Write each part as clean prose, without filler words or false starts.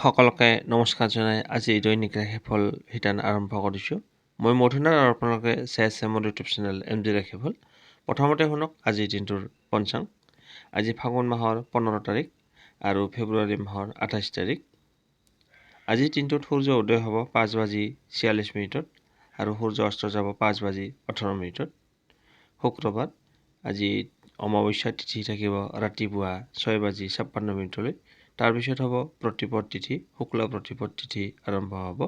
সকলোকে নমস্কাৰ জনাই আজি দৈনিক ৰাশিফল শিতান আৰম্ভ কৰিছোঁ। মই মধুনাথ আৰু আপোনালোকে চাই আছে মোৰ ইউটিউব চেনেল MD ৰাশিফল। প্ৰথমতে শুনক আজিৰ দিনটোৰ পঞ্চাং। আজি ফাগুন মাহৰ 15 তাৰিখ আৰু ফেব্ৰুৱাৰী মাহৰ 28 তাৰিখ। আজিৰ দিনটোত সূৰ্য উদয় হ'ব 5:46 আৰু সূৰ্য অস্ত যাব 5:18। শুক্ৰবাৰ। আজি অমাৱস্যা তিথি থাকিব ৰাতিপুৱা 6:56। তাৰপিছত হ'ব প্ৰতিপদ তিথি, শুক্ল প্ৰতিপদ তিথি আৰম্ভ হ'ব।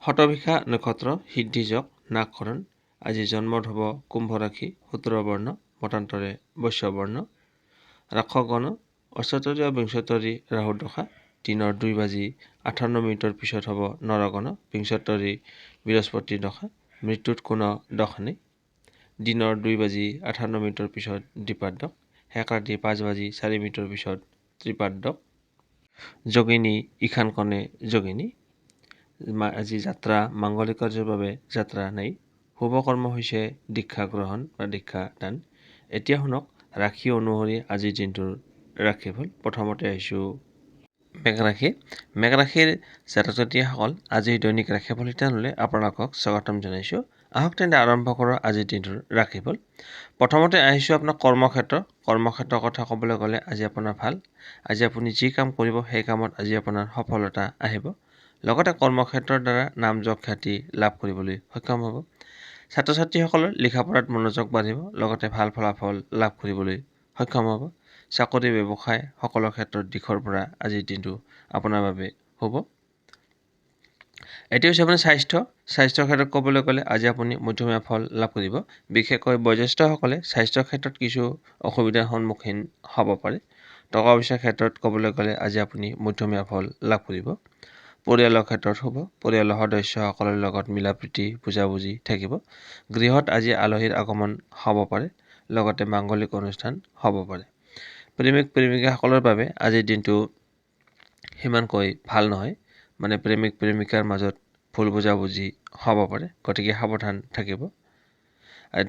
শতভিষা নক্ষত্ৰ, সিদ্ধিযোগ, নাগকৰণ। আজি জন্মত হ'ব কুম্ভ ৰাশি, শূদ্ৰ বৰ্ণ, মতান্তৰে বৈশ্য বৰ্ণ। ৰাক্ষগণ, অষ্টাতৰীয় বিংশতৰী ৰাহু দশা, দিনৰ 2:58 পিছত হ'ব নৰগণ, বিংশতৰী বৃহস্পতি দশা, মৃত্যুত কোনো দশ নাই। দিনৰ 2:58 পিছত দ্বিপাদ্য, শেষ ৰাতি 5:04 পিছত ত্ৰিপাদ্য। যোগিনী, ঈশান কণে যোগিনী। আজি যাত্ৰা মাংগলিক কাৰ্যৰ বাবে যাত্ৰা নাই। শুভ কৰ্ম হৈছে দীক্ষা গ্ৰহণ বা দীক্ষা দান। এতিয়া শুনক ৰাশি অনুসৰি আজিৰ দিনটোৰ ৰাশিফল। প্ৰথমতে আহিছোঁ মেঘ ৰাশি। মেঘ ৰাশিৰ জাতক জাতিসকল আজিৰ দৈনিক ৰাশিফল শিতানলৈ আপোনালোকক স্বাগতম জনাইছোঁ। আহক তেন্তে আৰম্ভ কৰোঁ আজিৰ দিনটোৰ ৰাশিফল। প্ৰথমতে আহিছোঁ আপোনাৰ কৰ্মক্ষেত্ৰৰ কথা ক'বলৈ গ'লে আজি আপোনাৰ ভাল। আজি আপুনি যি কাম কৰিব সেই কামত আজি আপোনাৰ সফলতা আহিব। লগতে কৰ্মক্ষেত্ৰৰ দ্বাৰা নাম যশ খ্যাতি লাভ কৰিবলৈ সক্ষম হ'ব। ছাত্ৰ ছাত্ৰীসকলৰ লিখা পঢ়াত মনোযোগ বাঢ়িব, লগতে ভাল ফলাফল লাভ কৰিবলৈ সক্ষম হ'ব। চাকৰি ব্যৱসায় সকলো ক্ষেত্ৰত দিশৰ পৰা আজিৰ দিনটো আপোনাৰ বাবে হ'ব। এতিয়া হৈছে আপোনাৰ স্বাস্থ্যৰ ক্ষেত্ৰত ক'বলৈ গ'লে আজি আপুনি মধ্যমীয়া ফল লাভ কৰিব। বিশেষকৈ বয়োজ্যেষ্ঠসকলে স্বাস্থ্যৰ ক্ষেত্ৰত কিছু অসুবিধাৰ সন্মুখীন হ'ব পাৰে। টকা পইচাৰ ক্ষেত্ৰত ক'বলৈ গ'লে আজি আপুনি মধ্যমীয়া ফল লাভ কৰিব। পৰিয়ালৰ ক্ষেত্ৰত হ'ব, পৰিয়ালৰ সদস্যসকলৰ লগত মিলা প্ৰীতি বুজাবুজি থাকিব। গৃহত আজি আলহীৰ আগমন হ'ব পাৰে, লগতে মাংগলিক অনুষ্ঠান হ'ব পাৰে। প্ৰেমিক প্ৰেমিকাসকলৰ বাবে আজিৰ দিনটো সিমানকৈ ভাল নহয়। প্ৰেমিক প্ৰেমিকাৰ মাজত ভুল বুজাবুজি হ'ব পাৰে, গতিকে সাৱধান থাকিব।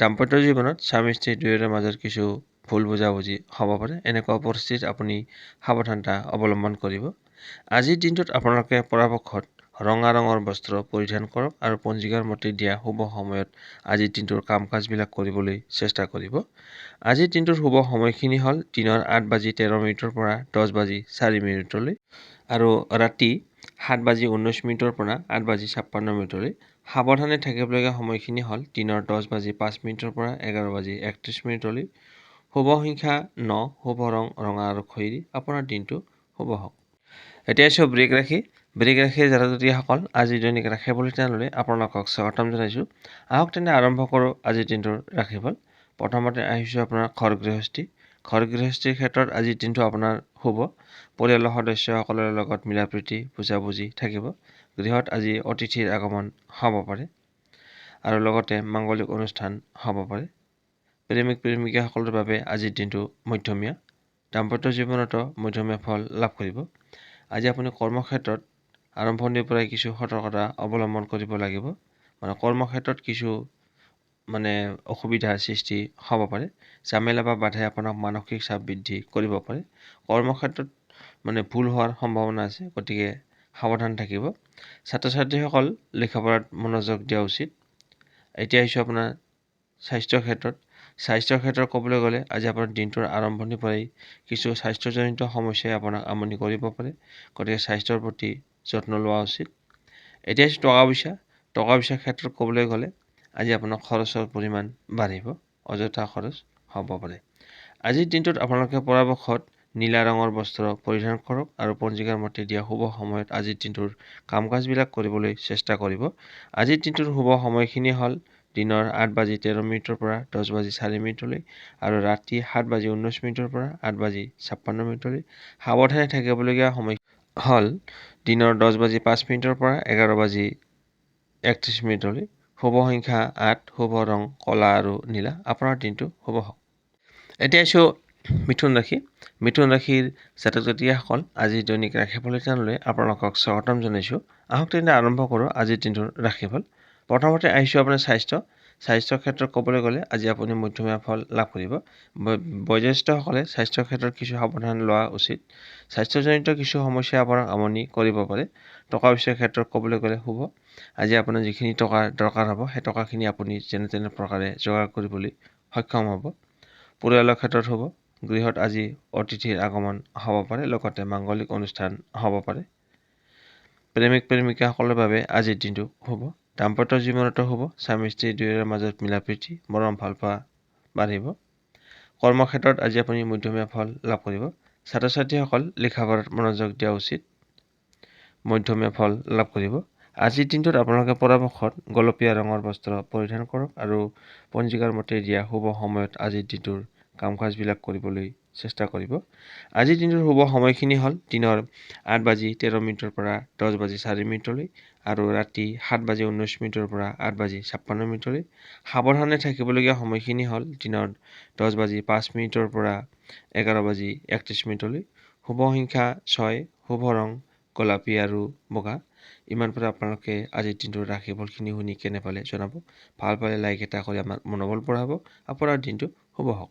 দাম্পত্য জীৱনত স্বামী স্ত্ৰী দুয়োৰে মাজত কিছু ভুল বুজাবুজি হ'ব পাৰে। এনেকুৱা পৰিস্থিতিত আপুনি সাৱধানতা অৱলম্বন কৰিব। আজিৰ দিনটোত আপোনালোকে পৰাপক্ষত ৰঙা ৰঙৰ বস্ত্ৰ পৰিধান কৰক আৰু পঞ্জিকাৰ মতে দিয়া শুভ সময়ত আজিৰ দিনটোৰ কাম কাজবিলাক কৰিবলৈ চেষ্টা কৰিব। আজিৰ দিনটোৰ শুভ সময়খিনি হ'ল দিনৰ 8:13 পৰা 10:04 আৰু ৰাতি 7:19 পৰা 8:56। সাৱধানে থাকিবলগীয়া সময়খিনি হ'ল দিনৰ 10:05 পৰা 11:31। শুভ সংখ্যা 9, শুভ ৰং ৰঙা আৰু খয়েৰী। আপোনাৰ দিনটো শুভ হওক। এতিয়া আছোঁ বৃষ ৰাশি। বৃষ ৰাশিৰ জাতক জাতিসকল আজিৰ দৈনিক ৰাশিফল শিতানলৈ আপোনালোকক স্বাগতম জনাইছোঁ। আহক তেন্তে আৰম্ভ কৰোঁ আজিৰ দিনটোৰ ৰাশিফল। প্ৰথমতে আহিছোঁ আপোনাৰ ঘৰ গৃহস্থীৰ ক্ষেত্ৰত আজিৰ দিনটো আপোনাৰ শুভ। পৰিয়ালৰ সদস্যসকলৰ লগত মিলা প্ৰীতি বুজাবুজি থাকিব। গৃহত আজি অতিথিৰ আগমন হ'ব পাৰে আৰু লগতে মাংগলিক অনুষ্ঠান হ'ব পাৰে। প্ৰেমিক প্ৰেমিকাসকলৰ বাবে আজিৰ দিনটো মধ্যমীয়া। দাম্পত্য জীৱনতো মধ্যমীয়া ফল লাভ কৰিব। আজি আপুনি কৰ্মক্ষেত্ৰত আৰম্ভণিৰ পৰাই কিছু সতৰ্কতা অৱলম্বন কৰিব লাগিব। কৰ্মক্ষেত্ৰত কিছু অসুবিধাৰ সৃষ্টি হ'ব পাৰে। ঝামেলা বা বাধাই আপোনাক মানসিক চাপ বৃদ্ধি কৰিব পাৰে। কৰ্মক্ষেত্ৰত ভুল হোৱাৰ সম্ভাৱনা আছে, গতিকে সাৱধান থাকিব। ছাত্ৰ ছাত্ৰীসকল লিখা পঢ়াত মনোযোগ দিয়া উচিত। এতিয়া আহিছোঁ আপোনাৰ স্বাস্থ্যৰ ক্ষেত্ৰত ক'বলৈ গ'লে আজি আপোনাৰ দিনটোৰ আৰম্ভণিৰ পৰাই কিছু স্বাস্থ্যজনিত সমস্যাই আপোনাক আমনি কৰিব পাৰে, গতিকে স্বাস্থ্যৰ প্ৰতি যত্ন লোৱা উচিত। এতিয়া আহিছোঁ টকা পইচাৰ ক্ষেত্ৰত ক'বলৈ গ'লে আজি আপোনাৰ খৰচৰ পৰিমাণ বাঢ়িব, অযথা খৰচ হ'ব পাৰে। আজিৰ দিনটোত আপোনালোকে পৰাপক্ষত নীলা ৰঙৰ বস্ত্ৰ পৰিধান কৰক আৰু পঞ্জিকাৰ মতে দিয়া শুভ সময়ত আজিৰ দিনটোৰ কাম কাজবিলাক কৰিবলৈ চেষ্টা কৰিব। আজিৰ দিনটোৰ শুভ সময়খিনি হ'ল দিনৰ 8:13 পৰা 10:04 আৰু ৰাতি 7:19 পৰা 8:56। সাৱধানে থাকিবলগীয়া সময় হ'ল দিনৰ 10:05 পৰা 11:31। শুভ সংখ্যা 8, শুভ ৰং ক'লা আৰু নীলা। আপোনাৰ দিনটো শুভ হওক। এতিয়া আহিছোঁ মিথুন ৰাশিৰ জাতক জাতিসকল আজিৰ দৈনিক ৰাশিফল শিতানলৈ আপোনালোকক স্বাগতম জনাইছোঁ। আহক তেন্তে আৰম্ভ কৰোঁ আজিৰ দিনটোৰ ৰাশিফল। প্ৰথমতে আহিছোঁ আপোনাৰ স্বাস্থ্যৰ ক্ষেত্ৰত ক'বলৈ গ'লে আজি আপুনি মধ্যমীয়া ফল লাভ কৰিব। বয়োজ্যেষ্ঠসকলে স্বাস্থ্যৰ ক্ষেত্ৰত কিছু সাৱধান লোৱা উচিত। স্বাস্থ্যজনিত কিছু সমস্যাই আপোনাক আমনি কৰিব পাৰে। টকা পইচাৰ ক্ষেত্ৰত ক'বলৈ গ'লে শুভ। আজি আপোনাৰ যিখিনি টকাৰ দৰকাৰ হ'ব সেই টকাখিনি আপুনি যেনে তেনে প্ৰকাৰে যোগাৰ কৰিবলৈ সক্ষম হ'ব। পৰিয়ালৰ ক্ষেত্ৰত হ'ব। গৃহত আজি অতিথিৰ আগমন হ'ব পাৰে, লগতে মাংগলিক অনুষ্ঠান হ'ব পাৰে। প্ৰেমিক প্ৰেমিকাসকলৰ বাবে আজিৰ দিনটো শুভ। দাম্পত্য জীৱনতো শুভ। স্বামী স্ত্ৰী দুয়োৰে মাজত মিলা প্ৰীতি, মৰম ভাল পোৱা বাঢ়িব। কৰ্মক্ষেত্ৰত আজি আপুনি মধ্যমীয়া ফল লাভ কৰিব। ছাত্ৰ ছাত্ৰীসকল লিখা পঢ়াত মনোযোগ দিয়া উচিত। মধ্যমীয়া ফল লাভ কৰিব। আজিৰ দিনটোত আপোনালোকে পৰাপক্ষত গোলপীয়া ৰঙৰ বস্ত্ৰ পৰিধান কৰক আৰু পঞ্জিকাৰ মতে দিয়া শুভ সময়ত আজিৰ দিনটোৰ কাম কাজবিলাক কৰিবলৈ চেষ্টা কৰিব। আজিৰ দিনটোৰ শুভ সময়খিনি হ'ল দিনৰ 8:13 পৰা 10:04 আৰু ৰাতি 7:19 পৰা 8:56 সাৱধানে থাকিবলগীয়া সময়খিনি হ'ল দিনৰ 10:05 পৰা 11:31 শুভ সংখ্যা 6, শুভ ৰং গোলাপী আৰু বগা। ইমান পৰা আপোনালোকে আজিৰ দিনটোৰ ৰাশিফলখিনি শুনি কেনে পালে জনাব। ভাল পালে লাইক এটা কৰি আমাৰ মনোবল বঢ়াব। আপোনাৰ দিনটো শুভ হওক।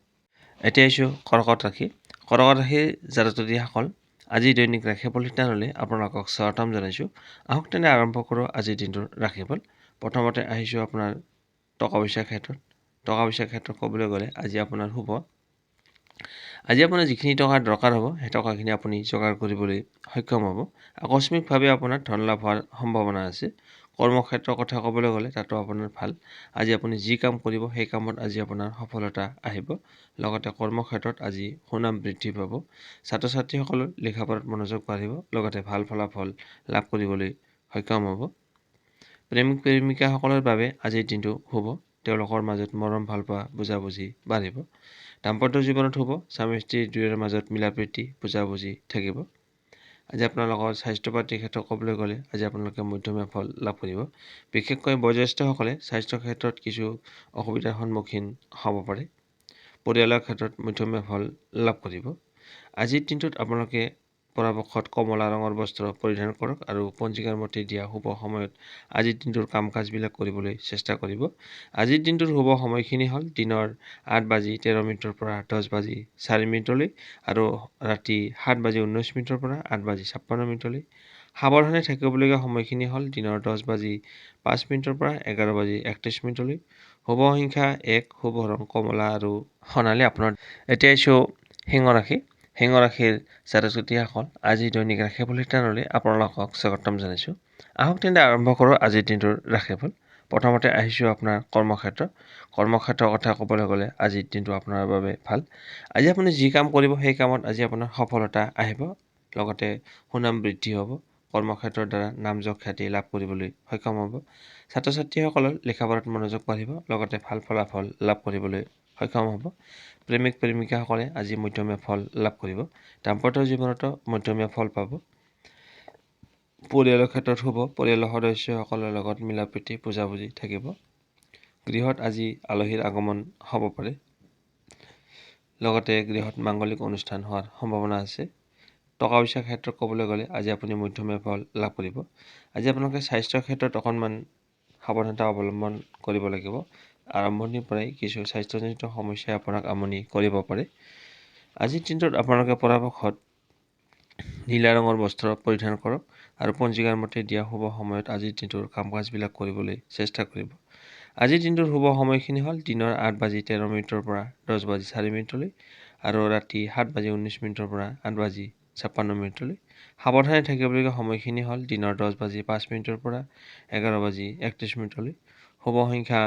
এতিয়া আহিছোঁ কৰ্কট ৰাশি। কৰ্কট ৰাশিৰ জাতক-জাতিসকল আজি দৈনিক ৰাশিফল শিতানলৈ আপোনালোকক স্বাগতম জনাইছোঁ। আহক তেনে আৰম্ভ কৰোঁ আজিৰ দিনটোৰ ৰাশিফল। প্ৰথমতে আহিছোঁ আপোনাৰ টকা পইচাৰ ক্ষেত্ৰত। টকা পইচাৰ ক্ষেত্ৰত ক'বলৈ গ'লে আজি আপোনাৰ শুভ। আজি আপোনাৰ যিখিনি টকাৰ দৰকাৰ হ'ব সেই টকাখিনি আপুনি যোগাৰ কৰিবলৈ সক্ষম হ'ব। আকস্মিকভাৱে আপোনাৰ ধন লাভ হোৱাৰ সম্ভাৱনা আছে। কৰ্মক্ষেত্ৰৰ কথা ক'বলৈ গ'লে তাতো আপোনাৰ ভাল। আজি আপুনি যি কাম কৰিব সেই কামত আজি আপোনাৰ সফলতা আহিব। লগতে কৰ্মক্ষেত্ৰত আজি সুনাম বৃদ্ধি পাব। ছাত্ৰ ছাত্ৰীসকলৰ লিখা পঢ়াত মনোযোগ বাঢ়িব। লগতে ভাল ফলাফল লাভ কৰিবলৈ সক্ষম হ'ব। প্ৰেমিক প্ৰেমিকাসকলৰ বাবে আজিৰ দিনটো শুভ। তেওঁলোকৰ মাজত মৰম ভাল পোৱা বুজাবুজি বাঢ়িব। দাম্পত্য জীৱনত শুভ। স্বামী স্ত্ৰী দুয়োৰে মাজত মিলা প্ৰীতি বুজাবুজি থাকিব। আজি আপোনালোকৰ স্বাস্থ্য পাতিৰ ক্ষেত্ৰত ক'বলৈ গ'লে আজি আপোনালোকে মধ্যমীয়া ফল লাভ কৰিব। বিশেষকৈ বয়োজ্যেষ্ঠসকলে স্বাস্থ্যৰ ক্ষেত্ৰত কিছু অসুবিধাৰ সন্মুখীন হ'ব পাৰে। পৰিয়ালৰ ক্ষেত্ৰত মধ্যমীয়া ফল লাভ কৰিব। আজিৰ দিনটোত আপোনালোকে পৰাপক্ষত কমলা ৰঙৰ বস্ত্ৰ পৰিধান কৰক আৰু পঞ্জিকাৰ মতে দিয়া শুভ সময়ত আজিৰ দিনটোৰ কাম কাজবিলাক কৰিবলৈ চেষ্টা কৰিব। আজিৰ দিনটোৰ শুভ সময়খিনি হ'ল দিনৰ 8:13 পৰা 10:04 আৰু ৰাতি 7:19 পৰা 8:56 সাৱধানে থাকিবলগীয়া সময়খিনি হ'ল দিনৰ 10:05 পৰা 11:31 শুভ সংখ্যা 1, শুভ ৰং কমলা আৰু সোণালী। আপোনাৰ এতিয়া আহিছোঁ সিংহ ৰাশি। সিংহ ৰাশিৰ জাতক-জাতিসকল আজি দৈনিক ৰাশিফল শিতানলৈ আপোনালোকক স্বাগতম জনাইছোঁ। আহক তেন্তে আৰম্ভ কৰোঁ আজিৰ দিনটোৰ ৰাশিফল। প্ৰথমতে আহিছোঁ আপোনাৰ কৰ্মক্ষেত্ৰ। কৰ্মক্ষেত্ৰৰ কথা ক'বলৈ গ'লে আজিৰ দিনটো আপোনাৰ বাবে ভাল। আজি আপুনি যি কাম কৰিব সেই কামত আজি আপোনাৰ সফলতা আহিব। লগতে সুনাম বৃদ্ধি হ'ব। কৰ্মক্ষেত্ৰৰ দ্বাৰা নাম যশ খ্যাতি লাভ কৰিবলৈ সক্ষম হ'ব। ছাত্ৰ ছাত্ৰীসকলৰ লিখা পঢ়াত মনোযোগ বাঢ়িব। লগতে ভাল ফলাফল লাভ কৰিবলৈ সক্ষম হ'ব। প্ৰেমিক প্ৰেমিকাসকলে আজি মধ্যমীয়া ফল লাভ কৰিব। দাম্পত্য জীৱনতো মধ্যমীয়া ফল পাব। পৰিয়ালৰ ক্ষেত্ৰত শুভ। পৰিয়ালৰ সদস্যসকলৰ লগত মিলা প্ৰীতি বুজাবুজি থাকিব। গৃহত আজি আলহীৰ আগমন হ'ব পাৰে। লগতে গৃহত মাংগলিক অনুষ্ঠান হোৱাৰ সম্ভাৱনা আছে। টকা পইচাৰ ক্ষেত্ৰত ক'বলৈ গ'লে আজি আপুনি মধ্যমীয়া ফল লাভ কৰিব। আজি আপোনালোকে স্বাস্থ্যৰ ক্ষেত্ৰত অকণমান সাৱধানতা অৱলম্বন কৰিব লাগিব। আৰম্ভণিৰ পৰাই কিছু স্বাস্থ্যজনিত সমস্যাই আপোনাক আমনি কৰিব পাৰে। আজিৰ দিনটোত আপোনালোকে পৰাপক্ষত নীলা ৰঙৰ বস্ত্ৰ পৰিধান কৰক আৰু পঞ্জিকাৰ মতে দিয়া শুভ সময়ত আজিৰ দিনটোৰ কাম কাজবিলাক কৰিবলৈ চেষ্টা কৰিব। আজিৰ দিনটোৰ শুভ সময়খিনি হ'ল দিনৰ 8:13 পৰা 10:04 আৰু ৰাতি 7:19 পৰা 8:56 সাৱধানে থাকিবলগীয়া সময়খিনি হ'ল দিনৰ 10:05 পৰা 11:31 শুভ সংখ্যা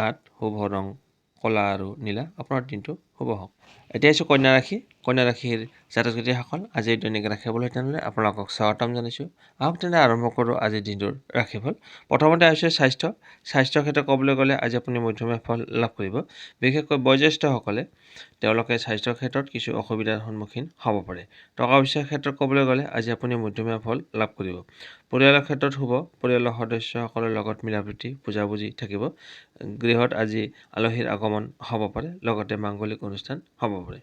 8, শুভ ৰং ক'লা আৰু নীলা। আপোনাৰ দিনটো শুভ হওক। এতিয়া আহিছোঁ কন্যা ৰাশি। কন্যা ৰাশিৰ জাতক-জাতিসকল আজিৰ দৈনিক ৰাশিফল শিতানলৈ আপোনালোকক স্বাগতম জনাইছোঁ। আহক তেনে আৰম্ভ কৰোঁ আজিৰ দিনটোৰ ৰাশিফল। প্ৰথমতে আহিছে স্বাস্থ্য। স্বাস্থ্যৰ ক্ষেত্ৰত ক'বলৈ গ'লে আজি আপুনি মধ্যমীয়া ফল লাভ কৰিব। বিশেষকৈ বয়োজ্যেষ্ঠসকলে তেওঁলোকে স্বাস্থ্যৰ ক্ষেত্ৰত কিছু অসুবিধাৰ সন্মুখীন হ'ব পাৰে। টকা পইচাৰ ক্ষেত্ৰত ক'বলৈ গ'লে আজি আপুনি মধ্যমীয়া ফল লাভ কৰিব। পৰিয়ালৰ ক্ষেত্ৰত শুভ। পৰিয়ালৰ সদস্যসকলৰ লগত মিলা প্ৰীতি বুজাবুজি থাকিব। গৃহত আজি আলহীৰ আগমন হ'ব পাৰে। লগতে মাংগলিক অনুষ্ঠান হ'ব পাৰে।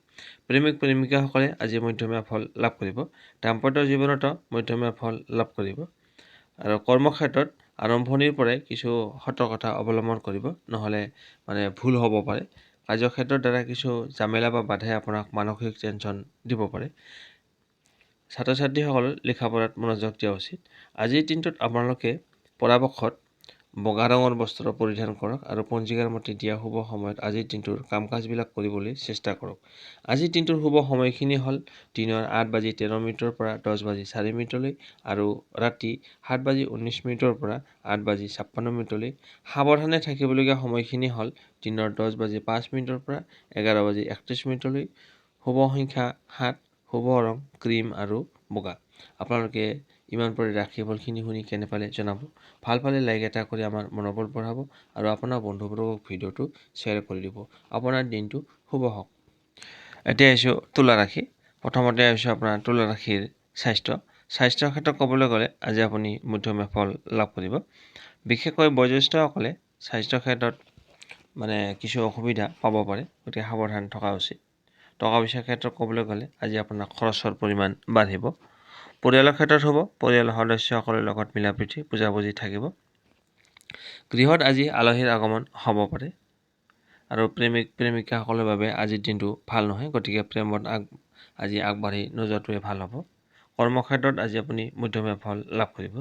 প্ৰেমিক প্ৰেমিকাসকলে আজি মধ্যমীয়া ফল লাভ কৰিব। দাম্পত্য জীৱনতো মধ্যমীয়া ফল লাভ কৰিব। আৰু কৰ্মক্ষেত্ৰত আৰম্ভণিৰ পৰাই কিছু সতৰ্কতা অৱলম্বন কৰিব, নহ'লে ভুল হ'ব পাৰে। কাৰ্যক্ষেত্ৰৰ দ্বাৰা কিছু জামেলা বা বাধাই আপোনাক মানসিক টেনশ্যন দিব পাৰে। ছাত্ৰ ছাত্ৰীসকল লিখা পঢ়াত মনোযোগ দিয়া উচিত। আজিৰ দিনটোত আপোনালোকে পৰাপক্ষত বগা ৰঙৰ বস্ত্ৰ পৰিধান কৰক আৰু পঞ্জিকাৰ মতে দিয়া শুভ সময়ত আজিৰ দিনটোৰ কাম কাজবিলাক কৰিবলৈ চেষ্টা কৰক। আজিৰ দিনটোৰ শুভ সময়খিনি হ'ল দিনৰ 8:13 পৰা 10:04 আৰু ৰাতি 7:19 পৰা 8:56 সাৱধানে থাকিবলগীয়া সময়খিনি হ'ল দিনৰ 10:05 পৰা 11:31 শুভ সংখ্যা 7, শুভ ৰং ক্ৰীম আৰু বগা। আপোনালোকে ইমান পৰে ৰাশিফলখিনি শুনি কেনে পালে জনাব। ভাল পালে লাইক এটা কৰি আমাৰ মনোবল বঢ়াব আৰু আপোনাৰ বন্ধুবৰ্গক ভিডিঅ'টো শ্বেয়াৰ কৰি দিব। আপোনাৰ দিনটো শুভ হওক। এতিয়া আহিছোঁ তুলা ৰাশি। প্ৰথমতে আহিছোঁ আপোনাৰ তুলা ৰাশিৰ স্বাস্থ্যৰ ক্ষেত্ৰত ক'বলৈ গ'লে আজি আপুনি মধ্যমীয়া ফল লাভ কৰিব। বিশেষকৈ বয়োজ্যেষ্ঠসকলে স্বাস্থ্যৰ ক্ষেত্ৰত কিছু অসুবিধা পাব পাৰে, গতিকে সাৱধান থকা উচিত। টকা পইচাৰ ক্ষেত্ৰত ক'বলৈ গ'লে আজি আপোনাৰ খৰচৰ পৰিমাণ বাঢ়িব। পৰিয়ালৰ ক্ষেত্ৰত হ'ব, পৰিয়ালৰ সদস্যসকলৰ লগত মিলা প্ৰীতি বুজাবুজি থাকিব। গৃহত আজি আলহীৰ আগমন হ'ব পাৰে আৰু প্ৰেমিকাসকলৰ বাবে আজিৰ দিনটো ভাল নহয়, গতিকে প্ৰেমত আজি আগবাঢ়ি নোযোৱাটোৱে ভাল হ'ব। কৰ্মক্ষেত্ৰত আজি আপুনি মধ্যমীয়া ফল লাভ কৰিব।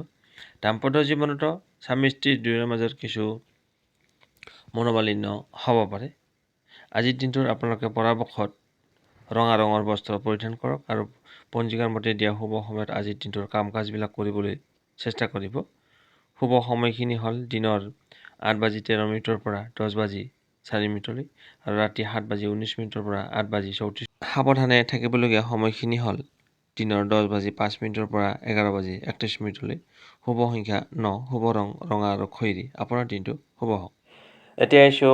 দাম্পত্য জীৱনতো স্বামী স্ত্ৰী দুয়োৰে মাজত কিছু মনোমালিন্য হ'ব পাৰে। আজিৰ দিনটোত আপোনালোকে পৰাপক্ষত ৰঙা ৰঙৰ বস্ত্ৰ পৰিধান কৰক আৰু পঞ্জিকাৰ মতে দিয়া শুভ সময়ত আজিৰ দিনটোৰ কাম কাজবিলাক কৰিবলৈ চেষ্টা কৰিব। শুভ সময়খিনি হ'ল দিনৰ 8:13 পৰা 10:04 আৰু ৰাতি 7:19 পৰা 8:34। সাৱধানে থাকিবলগীয়া সময়খিনি হ'ল দিনৰ 10:05 পৰা 11:31। শুভ সংখ্যা 9, শুভ ৰং ৰঙা আৰু খয়েৰী। আপোনাৰ দিনটো শুভ হওক। এতিয়া আহিছোঁ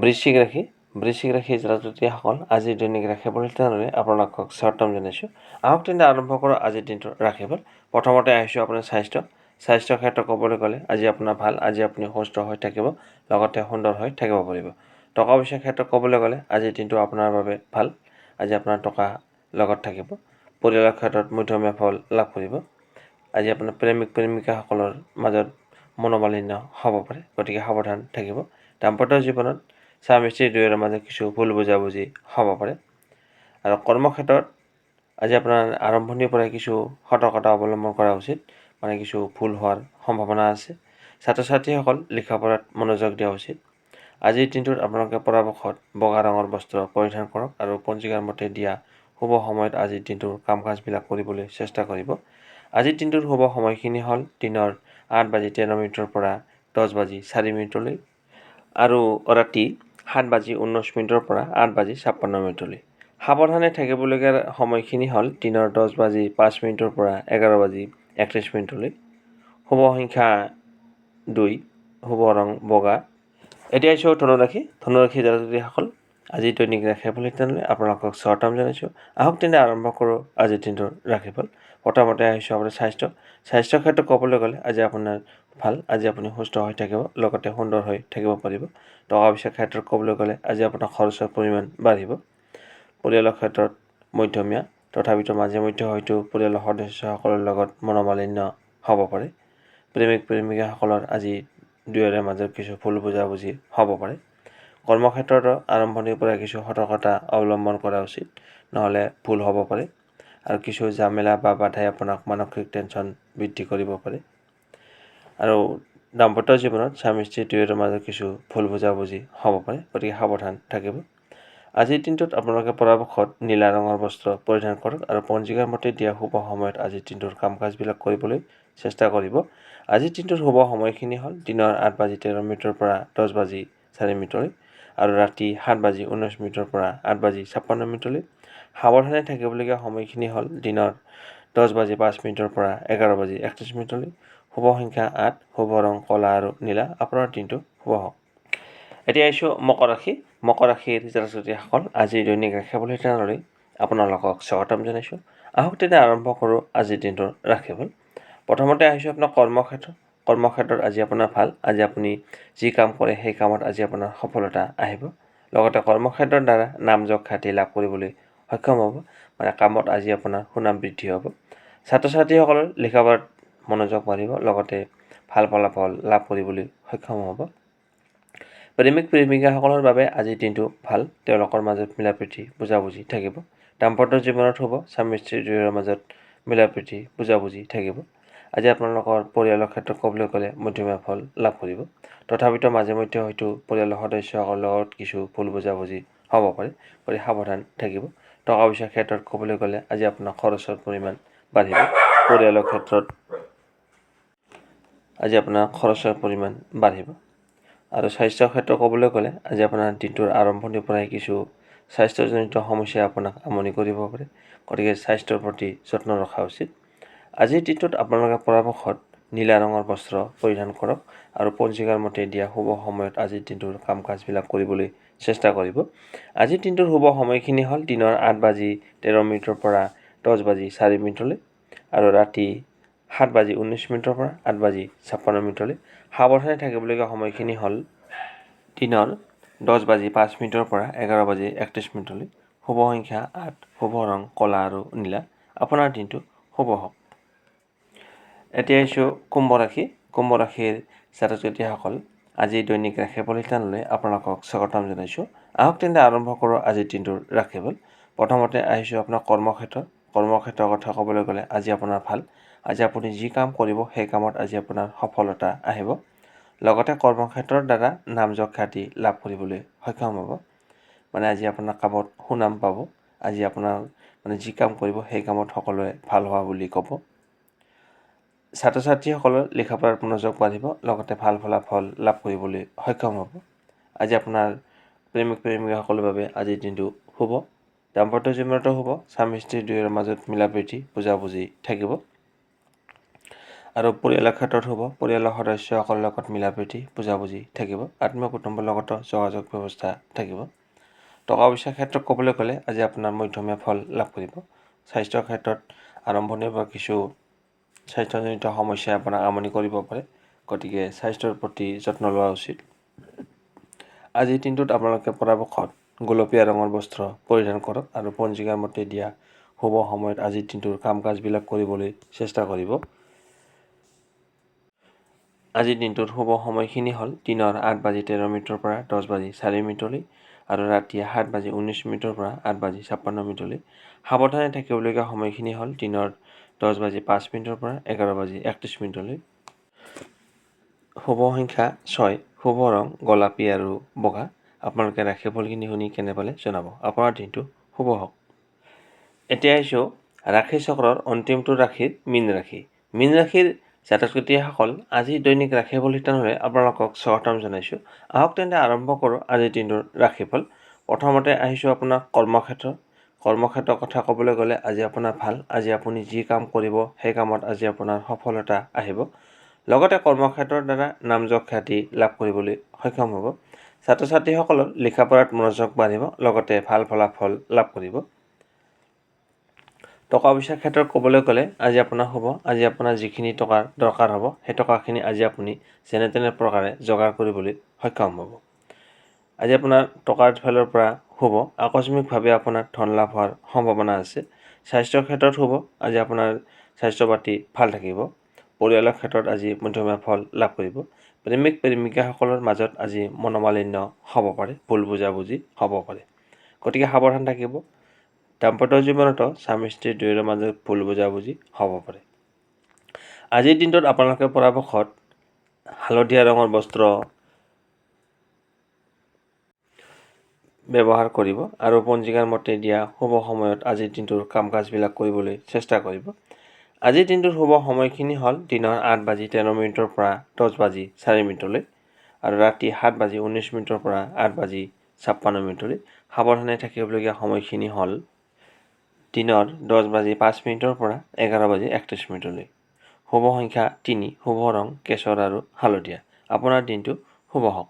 বৃশ্চিক ৰাশি। বৃশ্চিক ৰাশিৰ জাতকসকল আজিৰ দৈনিক ৰাশিফল তেনেদৰে আপোনালোকক স্বাগতম জনাইছোঁ। আহক তেন্তে আৰম্ভ কৰোঁ আজিৰ দিনটোৰ ৰাশিফল। প্ৰথমতে আহিছোঁ আপোনাৰ স্বাস্থ্যৰ ক্ষেত্ৰত ক'বলৈ গ'লে আজি আপোনাৰ ভাল। আজি আপুনি সুস্থ হৈ থাকিব, লগতে সুন্দৰ হৈ থাকিব পাৰিব। টকা পইচাৰ ক্ষেত্ৰত ক'বলৈ গ'লে আজিৰ দিনটো আপোনাৰ বাবে ভাল। আজি আপোনাৰ টকা লগত থাকিব। পৰিয়ালৰ ক্ষেত্ৰত মধ্যমীয়া ফল লাভ কৰিব। আজি আপোনাৰ প্ৰেমিকাসকলৰ মাজত মনোমালিন্য হ'ব পাৰে, গতিকে সাৱধান থাকিব। দাম্পত্য জীৱনত স্বামী স্ত্ৰী দুয়োৰে মাজত কিছু ভুল বুজাবুজি হ'ব পাৰে আৰু কৰ্মক্ষেত্ৰত আজি আপোনাৰ আৰম্ভণিৰ পৰাই কিছু সতৰ্কতা অৱলম্বন কৰা উচিত, কিছু ভুল হোৱাৰ সম্ভাৱনা আছে। ছাত্ৰ ছাত্ৰীসকল লিখা পঢ়াত মনোযোগ দিয়া উচিত। আজিৰ দিনটোত আপোনালোকে পৰাপক্ষত বগা ৰঙৰ বস্ত্ৰ পৰিধান কৰক আৰু পঞ্জিকাৰ মতে দিয়া শুভ সময়ত আজিৰ দিনটোৰ কাম কাজবিলাক কৰিবলৈ চেষ্টা কৰিব। আজিৰ দিনটোৰ শুভ সময়খিনি হ'ল দিনৰ 8:13 পৰা 10:04 আৰু ৰাতি 7:19 পৰা 8:56। সাৱধানে থাকিবলগীয়া সময়খিনি হ'ল দিনৰ 10:05 পৰা 11:31। শুভ সংখ্যা 2, শুভ ৰং বগা। এতিয়া আহিছোঁ ধনুৰাশি জাতকসকল আজিৰ দৈনিক ৰাশিফল তেনেদৰে আপোনালোকক স্বাগতম জনাইছোঁ। আহক তেন্তে আৰম্ভ কৰোঁ আজিৰ দিনটোৰ ৰাশিফল। প্ৰথমতে আহিছোঁ আপোনাৰ স্বাস্থ্যৰ ক্ষেত্ৰত ক'বলৈ গ'লে আজি আপোনাৰ ভাল। আজি আপুনি সুস্থ হৈ থাকিব, লগতে সুন্দৰ হৈ থাকিব পাৰিব। টকা পইচাৰ ক্ষেত্ৰত ক'বলৈ গ'লে আজি আপোনাৰ খৰচৰ পৰিমাণ বাঢ়িব। পৰিয়ালৰ ক্ষেত্ৰত মধ্যমীয়া, তথাপিতো মাজে মধ্যে হয়তো পৰিয়ালৰ সদস্যসকলৰ লগত মনোমালিন্য হ'ব পাৰে। প্ৰেমিকাসকলৰ আজি দুয়োৰে মাজত কিছু ভুল বুজাবুজি হ'ব পাৰে। কৰ্মক্ষেত্ৰতো আৰম্ভণিৰ পৰা কিছু সতৰ্কতা অৱলম্বন কৰা উচিত, নহ'লে ভুল হ'ব পাৰে আৰু কিছু জামেলা বা বাধাই আপোনাক মানসিক টেনশ্যন বৃদ্ধি কৰিব পাৰে। আৰু দাম্পত্য জীৱনত স্বামী স্ত্ৰী দুয়োৰে মাজত কিছু ভুল বুজাবুজি হ'ব পাৰে, গতিকে সাৱধান থাকিব। আজিৰ দিনটোত আপোনালোকে পৰাপক্ষত নীলা ৰঙৰ বস্ত্ৰ পৰিধান কৰক আৰু পঞ্জিকাৰ মতে দিয়া শুভ সময়ত আজিৰ দিনটোৰ কাম কাজবিলাক কৰিবলৈ চেষ্টা কৰিব। আজিৰ দিনটোৰ শুভ সময়খিনি হ'ল দিনৰ 8:13 পৰা 10:04 আৰু ৰাতি 7:19 পৰা 8:56। সাৱধানে থাকিবলগীয়া সময়খিনি হ'ল দিনৰ 10:05 পৰা 11:31। শুভ সংখ্যা 8, শুভ ৰং ক'লা আৰু নীলা। আপোনাৰ দিনটো শুভ হওক। এতিয়া আহিছোঁ মকৰ ৰাশিৰ জাতকসকল আজিৰ দৈনিক ৰাশিফল তেনেদৰে আপোনালোকক স্বাগতম জনাইছোঁ। আহক তেন্তে আৰম্ভ কৰোঁ আজিৰ দিনটোৰ ৰাশিফল। প্ৰথমতে আহিছোঁ আপোনাৰ কৰ্মক্ষেত্ৰত আজি আপোনাৰ ভাল। আজি আপুনি যি কাম কৰে সেই কামত আজি আপোনাৰ সফলতা আহিব, লগতে কৰ্মক্ষেত্ৰৰ দ্বাৰা নাম যশ খ্যাতি লাভ কৰিবলৈ সক্ষম হ'ব। কামত আজি আপোনাৰ সুনাম বৃদ্ধি হ'ব। ছাত্ৰ ছাত্ৰীসকলৰ লিখা পঢ়াত মনোযোগ বাঢ়িব, লগতে ভাল ফলাফল লাভ কৰিবলৈ সক্ষম হ'ব। প্ৰেমিক প্ৰেমিকাসকলৰ বাবে আজিৰ দিনটো ভাল। তেওঁলোকৰ মাজত মিলাপ্ৰীতি বুজাবুজি থাকিব। দাম্পত্য জীৱনত হ'ব স্বামী স্ত্ৰী দুয়োৰে মাজত মিলাপ্ৰীতি বুজাবুজি থাকিব। আজি আপোনালোকৰ পৰিয়ালৰ ক্ষেত্ৰত ক'বলৈ গ'লে মধ্যমীয়া ফল লাভ কৰিব। তথাপিতো মাজে মধ্যে হয়তো পৰিয়ালৰ সদস্যসকলৰ লগত কিছু ভুল বুজাবুজি হ'ব পাৰে, গতিকে সাৱধান থাকিব। টকা পইচাৰ ক্ষেত্ৰত ক'বলৈ গ'লে আজি আপোনাৰ খৰচৰ পৰিমাণ বাঢ়িব। পৰিয়ালৰ ক্ষেত্ৰত আজি আপোনাৰ খৰচৰ পৰিমাণ বাঢ়িব। আৰু স্বাস্থ্যৰ ক্ষেত্ৰত ক'বলৈ গ'লে আজি আপোনাৰ দিনটোৰ আৰম্ভণিৰ পৰাই কিছু স্বাস্থ্যজনিত সমস্যাই আপোনাক আমনি কৰিব পাৰে, গতিকে স্বাস্থ্যৰ প্ৰতি যত্ন ৰখা উচিত। আজিৰ দিনটোত আপোনালোকে পৰাপক্ষত নীলা ৰঙৰ বস্ত্ৰ পৰিধান কৰক আৰু পঞ্জিকাৰ মতে দিয়া শুভ সময়ত আজিৰ দিনটোৰ কাম কাজবিলাক কৰিবলৈ চেষ্টা কৰিব। আজিৰ দিনটোৰ শুভ সময়খিনি হ'ল দিনৰ 8:13 পৰা 10:04 আৰু ৰাতি 7:19 পৰা 8:56 সাৱধানে থাকিবলগীয়া সময়খিনি হ'ল দিনৰ 10:05 পৰা 11:31 শুভ সংখ্যা 8, শুভ ৰং ক'লা আৰু নীলা। আপোনাৰ দিনটো শুভ হওক। এতিয়া আহিছোঁ কুম্ভ ৰাশি। কুম্ভ ৰাশিৰ ছাত্ৰ ছাত্ৰীসকল আজি দৈনিক ৰাশিফল শিতানলৈ আপোনালোকক স্বাগতম জনাইছোঁ। আহক তেন্তে আৰম্ভ কৰোঁ আজিৰ দিনটোৰ ৰাশিফল। প্ৰথমতে আহিছোঁ আপোনাৰ কৰ্মক্ষেত্ৰত। কৰ্মক্ষেত্ৰৰ কথা ক'বলৈ গ'লে আজি আপোনাৰ ভাল। আজি আপুনি যি কাম কৰিব সেই কামত আজি আপোনাৰ সফলতা আহিব। লগতে কৰ্মক্ষেত্ৰৰ দ্বাৰা নামযশ খ্যাতি লাভ কৰিবলৈ সক্ষম হ'ব। আজি আপোনাৰ কামত সুনাম পাব। আজি আপোনাৰ যি কাম কৰিব সেই কামত সকলোৱে ভাল হোৱা বুলি ক'ব। ছাত্ৰ ছাত্ৰীসকলৰ লিখা পঢ়াত মনোযোগ বাঢ়িব, লগতে ভাল ফলাফল লাভ কৰিবলৈ সক্ষম হ'ব। আজি আপোনাৰ প্ৰেমিক প্ৰেমিকাসকলৰ বাবে আজিৰ দিনটো শুভ। দাম্পত্য জীৱনতো শুভ। স্বামী স্ত্ৰী দুয়োৰে মাজত মিলাপ্ৰীতি বুজাবুজি থাকিব। আৰু পৰিয়ালৰ ক্ষেত্ৰত শুভ। পৰিয়ালৰ সদস্যসকলৰ লগত মিলাপ্ৰীতি বুজাবুজি থাকিব। আত্মীয় কুটুম্বৰ লগতো যোগাযোগ ব্যৱস্থা থাকিব। টকা পইচাৰ ক্ষেত্ৰত ক'বলৈ গ'লে আজি আপোনাৰ মধ্যমীয়া ফল লাভ কৰিব। স্বাস্থ্যৰ ক্ষেত্ৰত আৰম্ভণিৰ পৰা কিছু স্বাস্থ্যজনিত সমস্যাই আপোনাক আমনি কৰিব পাৰে, গতিকে স্বাস্থ্যৰ প্ৰতি যত্ন লোৱা উচিত। আজিৰ দিনটোত আপোনালোকে পৰাপক্ষত গোলপীয়া ৰঙৰ বস্ত্ৰ পৰিধান কৰক আৰু পঞ্জিকাৰ মতে দিয়া শুভ সময়ত আজিৰ দিনটোৰ কাম কাজবিলাক কৰিবলৈ চেষ্টা কৰিব। আজিৰ দিনটোৰ শুভ সময়খিনি হ'ল দিনৰ 8:13 পৰা 10:04 আৰু ৰাতি 7:19 পৰা 8:56। সাৱধানে থাকিবলগীয়া সময়খিনি হ'ল দিনৰ 10:05 পৰা 11:31। শুভ সংখ্যা 6, শুভ ৰং গোলাপী আৰু বগা। আপোনালোকে ৰাশিফলখিনি শুনি কেনে পালে জনাব। আপোনাৰ দিনটো শুভ হওক। এতিয়া আহিছোঁ ৰাশি চক্ৰৰ অন্তিমটো ৰাশিৰ মীন ৰাশি। মীন ৰাশিৰ ছাত্ৰ ছাত্ৰীসকল আজি দৈনিক ৰাশিফল শিতানলৈ আপোনালোকক স্বাগতম জনাইছোঁ। আহক তেন্তে আৰম্ভ কৰোঁ আজিৰ দিনটোৰ ৰাশিফল। প্ৰথমতে আহিছোঁ আপোনাৰ কৰ্মক্ষেত্ৰ। কৰ্মক্ষেত্ৰৰ কথা ক'বলৈ গ'লে আজি আপোনাৰ ভাল। আজি আপুনি যি কাম কৰিব সেই কামত আজি আপোনাৰ সফলতা আহিব। লগতে কৰ্মক্ষেত্ৰৰ দ্বাৰা নামযশ খ্যাতি লাভ কৰিবলৈ সক্ষম হ'ব। ছাত্ৰ ছাত্ৰীসকলৰ লিখা পঢ়াত মনোযোগ বাঢ়িব, লগতে ভাল ফলাফল লাভ কৰিব। টকা পইচাৰ ক্ষেত্ৰত ক'বলৈ গ'লে আজি আপোনাৰ শুভ। আজি আপোনাৰ যিখিনি টকাৰ দৰকাৰ হ'ব সেই টকাখিনি আজি আপুনি যেনে তেনে প্ৰকাৰে যোগাৰ কৰিবলৈ সক্ষম হ'ব। আজি আপোনাৰ টকাৰ ফালৰ পৰা শুভ। আকস্মিকভাৱে আপোনাৰ ধন লাভ হোৱাৰ সম্ভাৱনা আছে। স্বাস্থ্যৰ ক্ষেত্ৰত শুভ। আজি আপোনাৰ স্বাস্থ্য পাতি ভাল থাকিব। পৰিয়ালৰ ক্ষেত্ৰত আজি মধ্যমীয়া ফল লাভ কৰিব। প্ৰেমিক প্ৰেমিকাসকলৰ মাজত আজি মনোমালিন্য হ'ব পাৰে, ভুল বুজাবুজি হ'ব পাৰে, গতিকে সাৱধান থাকিব। দাম্পত্য জীৱনতো স্বামী স্ত্ৰী দুয়োৰে মাজত ভুল বুজাবুজি হ'ব পাৰে। আজিৰ দিনটোত আপোনালোকে পৰাপক্ষত হালধীয়া ৰঙৰ বস্ত্ৰ ব্যৱহাৰ কৰিব আৰু পঞ্জিকাৰ মতে দিয়া শুভ সময়ত আজিৰ দিনটোৰ কাম কাজবিলাক কৰিবলৈ চেষ্টা কৰিব। আজিৰ দিনটোৰ শুভ সময়খিনি হ'ল দিনৰ 8:13 পৰা 10:04 আৰু ৰাতি 7:19 পৰা 8:56। সাৱধানে থাকিবলগীয়া সময়খিনি হ'ল দিনৰ 10:05 পৰা 11:31। শুভ সংখ্যা 3, শুভ ৰং কেশৰ আৰু হালধীয়া। আপোনাৰ দিনটো শুভ হওক।